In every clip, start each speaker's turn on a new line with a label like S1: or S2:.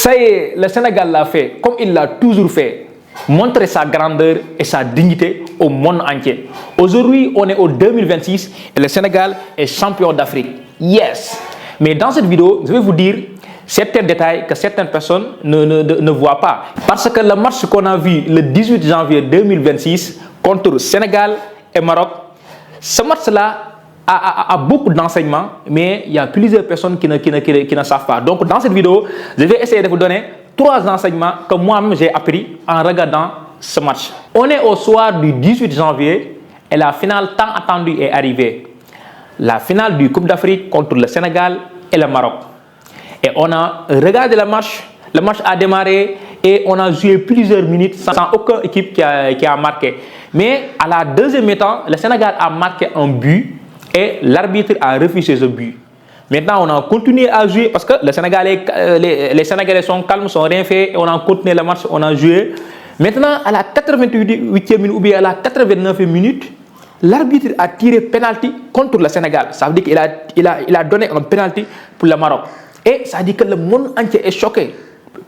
S1: Ça y est, le Sénégal l'a fait comme il l'a toujours fait. Montrer sa grandeur et sa dignité au monde entier. Aujourd'hui, on est au 2026 et le Sénégal est champion d'Afrique. Yes! Mais dans cette vidéo, je vais vous dire certains détails que certaines personnes ne voient pas. Parce que le match qu'on a vu le 18 janvier 2026 contre Sénégal et Maroc, ce match-là a beaucoup d'enseignements, mais il y a plusieurs personnes qui ne savent pas. Donc dans cette vidéo, je vais essayer de vous donner 3 enseignements que moi-même j'ai appris en regardant ce match. On est au soir du 18 janvier et la finale tant attendue est arrivée. La finale du Coupe d'Afrique contre le Sénégal et le Maroc. Et on a regardé le match a démarré et on a joué plusieurs minutes sans aucune équipe qui a marqué. Mais à la deuxième mi-temps, le Sénégal a marqué un but et l'arbitre a refusé ce but. Maintenant, on a continué à jouer parce que les Sénégalais sont calmes, sont rien fait. Et on a continué le match, on a joué. Maintenant, à la 88e minute ou bien à la 89e minute, l'arbitre a tiré penalty contre le Sénégal. Ça veut dire qu'il a donné un penalty pour le Maroc. Et ça veut dire que le monde entier est choqué.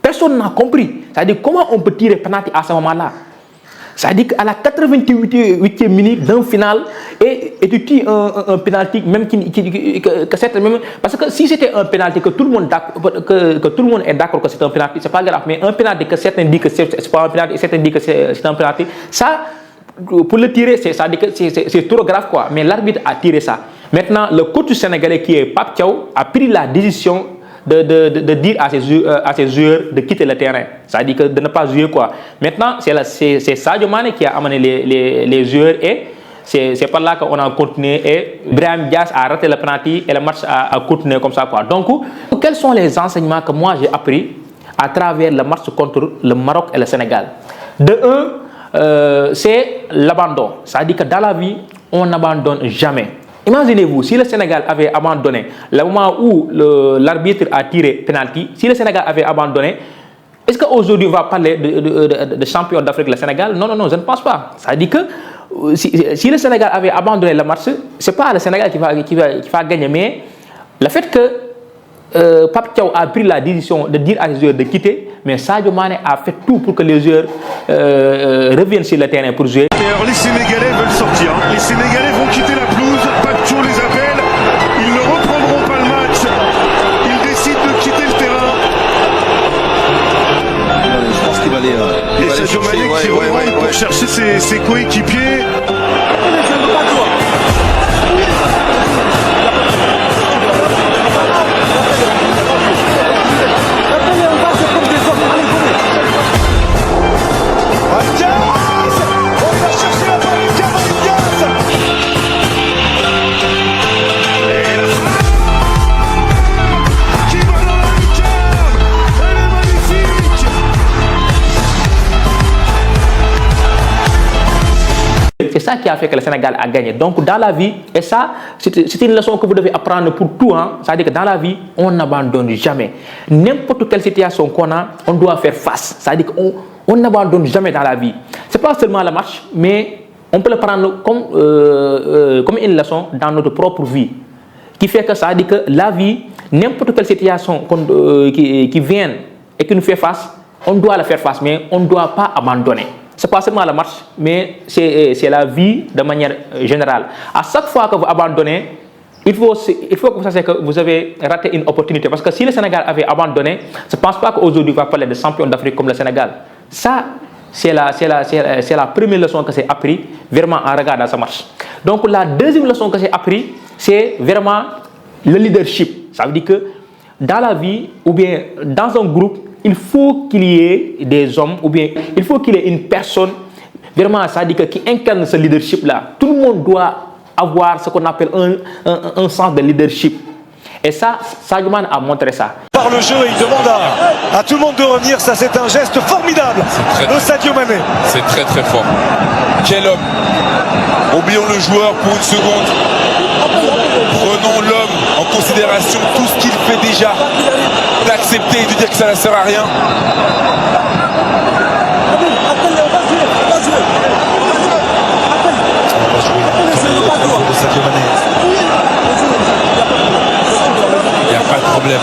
S1: Personne n'a compris. Ça veut dire comment on peut tirer penalty à ce moment-là. Ça veut dire qu'à la 88e minute d'un final, et tu tires un penalty, même que c'est même. Parce que si c'était un penalty que tout le monde est d'accord que c'est un penalty, c'est pas grave. Mais un penalty que certains disent que c'est pas un penalty, certains disent que c'est un penalty, ça, pour le tirer, c'est trop grave quoi. Mais l'arbitre a tiré ça. Maintenant, le coach sénégalais qui est Pape Thiaw a pris la décision de dire à ses joueurs de quitter le terrain. Ça veut dire que de ne pas jouer quoi. Maintenant, c'est Sadio Mané qui a amené les joueurs et c'est par là qu'on a continué et Brahim Diaz a raté le penalty et le match a continué comme ça quoi. Donc, quels sont les enseignements que moi j'ai appris à travers le match contre le Maroc et le Sénégal? De un, c'est l'abandon. Ça veut dire que dans la vie, on n'abandonne jamais. Imaginez-vous, si le Sénégal avait abandonné, le moment où l'arbitre a tiré penalty, si le Sénégal avait abandonné, est-ce qu'aujourd'hui on va parler de champion d'Afrique le Sénégal? Non, je ne pense pas. Ça veut dire que si le Sénégal avait abandonné le match, ce n'est pas le Sénégal qui va gagner, mais le fait que Pape Thiaw a pris la décision de dire à ses joueurs de quitter, mais Sadio Mané a fait tout pour que les joueurs reviennent sur le terrain pour jouer.
S2: Alors les Sénégalais veulent sortir, les Sénégalais vont quitter la pelouse, Pape Thiaw les appelle, ils ne reprendront pas le match, ils décident de quitter le terrain.
S3: Je pense qu'il va aller.
S2: Et Sadio Mané qui remonte pour chercher ses coéquipiers.
S1: C'est ça qui a fait que le Sénégal a gagné. Donc dans la vie, et ça, c'est une leçon que vous devez apprendre pour tout. C'est-à-dire que dans la vie, on n'abandonne jamais. N'importe quelle situation qu'on a, on doit faire face. C'est-à-dire qu'on n'abandonne jamais dans la vie. Ce n'est pas seulement le match, mais on peut le prendre comme une leçon dans notre propre vie. Qui fait que ça veut dire que la vie, n'importe quelle situation qui vient et qui nous fait face, on doit la faire face, mais on ne doit pas abandonner. Ce n'est pas seulement le match, mais c'est la vie de manière générale. À chaque fois que vous abandonnez, il faut que vous sachiez que vous avez raté une opportunité. Parce que si le Sénégal avait abandonné, je ne pense pas qu'aujourd'hui on va parler de champion d'Afrique comme le Sénégal. Ça, c'est la première leçon que j'ai appris vraiment en regardant ce match. Donc la deuxième leçon que j'ai appris, c'est vraiment le leadership. Ça veut dire que dans la vie ou bien dans un groupe, il faut qu'il y ait des hommes ou bien il faut qu'il y ait une personne vraiment, ça veut dire qui incarne ce leadership-là. Tout le monde doit avoir ce qu'on appelle un sens de leadership. Et ça, Sadio Mané a montré ça.
S2: Par le jeu, il demande à tout le monde de revenir. Ça, c'est un geste formidable de Sadio Mané.
S4: C'est très très fort. Quel homme. Oublions le joueur pour une seconde. Prenons l'homme en considération, tout ce qu'il fait déjà. D'accepter et de dire que ça ne sert à rien. Il n'y a pas de problème.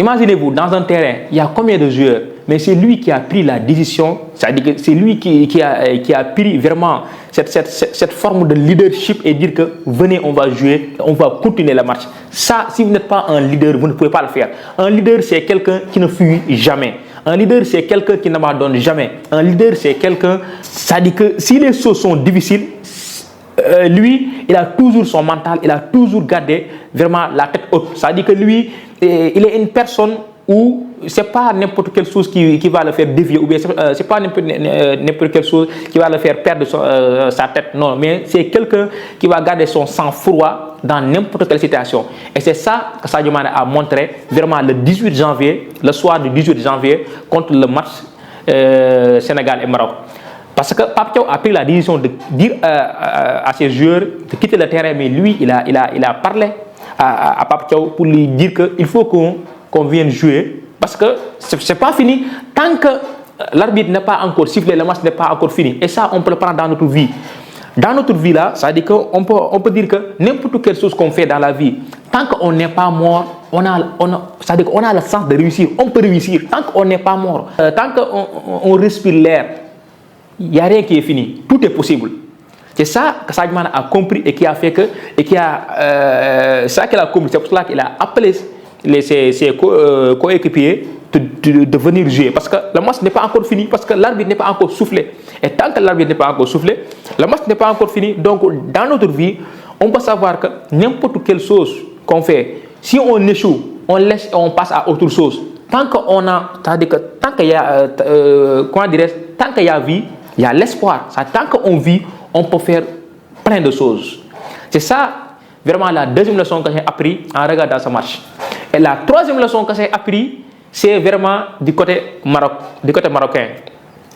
S1: Imaginez-vous, dans un terrain, il y a combien de joueurs? Mais c'est lui qui a pris la décision, c'est-à-dire que c'est lui qui a pris vraiment cette forme de leadership et dire que venez, on va jouer, on va continuer la marche. Ça, si vous n'êtes pas un leader, vous ne pouvez pas le faire. Un leader, c'est quelqu'un qui ne fuit jamais. Un leader, c'est quelqu'un qui n'abandonne jamais. Un leader, c'est quelqu'un, ça dit que si les choses sont difficiles, lui, il a toujours son mental, il a toujours gardé vraiment la tête haute. Ça dit que lui, il est une personne où c'est pas n'importe quelle chose qui va le faire dévier, ou bien c'est pas n'importe quelle chose qui va le faire perdre sa tête. Non, mais c'est quelqu'un qui va garder son sang-froid dans n'importe quelle situation. Et c'est ça que Sadio Mané a montré vraiment le 18 janvier, le soir du 18 janvier, contre le match Sénégal et Maroc. Parce que Pape Thiaw a pris la décision de dire à ses joueurs de quitter le terrain, mais lui, il a parlé à Pape Thiaw pour lui dire qu'il faut qu'on vienne jouer. Parce que c'est pas fini. Tant que l'arbitre n'est pas encore sifflé, le match n'est pas encore fini. Et ça, on peut le prendre dans notre vie. Dans notre vie, là, ça veut dire qu'on peut dire que n'importe quelle chose qu'on fait dans la vie, tant qu'on n'est pas mort, ça veut dire qu'on a le sens de réussir. On peut réussir tant qu'on n'est pas mort. Tant qu'on respire l'air, il n'y a rien qui est fini. Tout est possible. C'est ça que Sadio Mané a compris et qui a fait que... ça qu'il a compris, c'est pour cela qu'il a appelé ses coéquipiers de venir jouer. Parce que le match n'est pas encore fini, parce que l'arbitre n'est pas encore soufflé. Et tant que l'arbitre n'est pas encore soufflé, le match n'est pas encore fini. Donc, dans notre vie, on peut savoir que n'importe quelle chose qu'on fait, si on échoue, on laisse et on passe à autre chose. Tant qu'on a... C'est-à-dire que tant qu'il y a... tant qu'il y a vie, il y a l'espoir. Tant qu'on vit, on peut faire plein de choses. C'est ça, vraiment, la deuxième leçon que j'ai appris en regardant ce match. Et la troisième leçon que j'ai appris, c'est vraiment du côté marocain.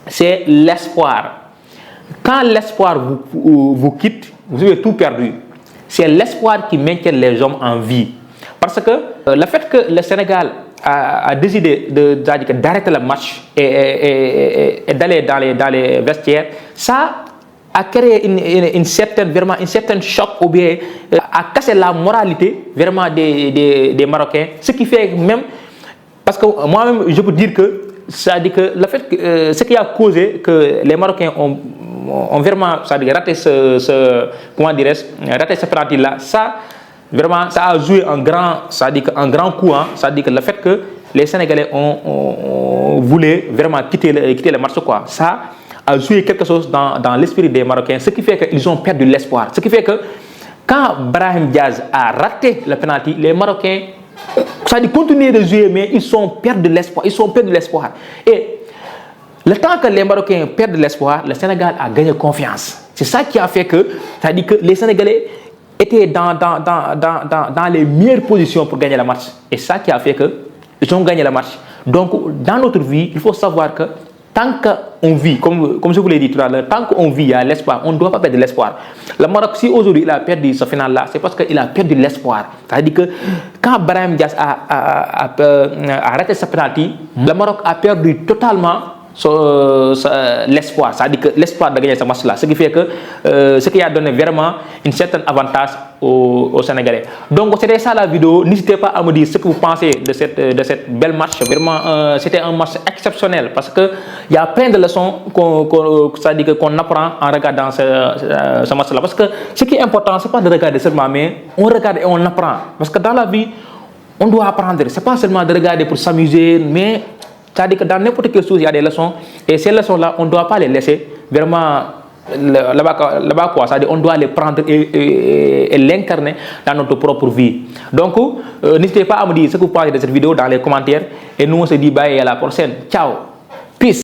S1: C'est l'espoir. Quand l'espoir vous quitte, vous avez tout perdu. C'est l'espoir qui maintient les hommes en vie. Parce que le fait que le Sénégal a décidé d'arrêter le match et d'aller dans les vestiaires, ça a créé une certaine choc, ou bien a cassé la moralité vraiment des Marocains. Ce qui fait même, parce que moi-même je peux dire que ça dit que le fait que ce qui a causé que les Marocains ont vraiment raté raté ce penalty là, ça vraiment ça a joué un grand coup, hein. Ça dit que le fait que les Sénégalais ont voulu vraiment quitter le match, quoi. Ça a joué quelque chose dans l'esprit des Marocains, ce qui fait qu'ils ont perdu l'espoir. Ce qui fait que quand Brahim Diaz a raté le penalty, les Marocains, ça dit continuer de jouer, mais ils ont perdu l'espoir. Et le temps que les Marocains perdent l'espoir, le Sénégal a gagné confiance. C'est ça qui a fait que, ça dit que les Sénégalais étaient dans les meilleures positions pour gagner le match. Et ça qui a fait qu'ils ont gagné le match. Donc, dans notre vie, il faut savoir que tant qu'on vit, comme je vous l'ai dit tout à l'heure, tant qu'on vit, il y a l'espoir. On ne doit pas perdre l'espoir. Le Maroc, si aujourd'hui il a perdu ce final-là, c'est parce qu'il a perdu l'espoir. C'est-à-dire que quand Brahim Diaz a raté ce penalty, le Maroc a perdu totalement l'espoir. C'est-à-dire que l'espoir de gagner ce match-là. Ce qui fait que ce qui a donné vraiment une certaine avantage aux Sénégalais. Donc c'était ça la vidéo. N'hésitez pas à me dire ce que vous pensez de cette belle match. Vraiment, c'était un match exceptionnel parce que il y a plein de leçons qu'on apprend en regardant ce match-là. Parce que ce qui est important, c'est pas de regarder seulement, mais on regarde et on apprend. Parce que dans la vie, on doit apprendre. C'est pas seulement de regarder pour s'amuser, mais c'est-à-dire que dans n'importe quelle chose, il y a des leçons. Et ces leçons-là, on ne doit pas les laisser vraiment là-bas quoi. C'est-à-dire on doit les prendre et l'incarner dans notre propre vie. Donc, n'hésitez pas à me dire ce que vous pensez de cette vidéo dans les commentaires. Et nous, on se dit bye et à la prochaine. Ciao.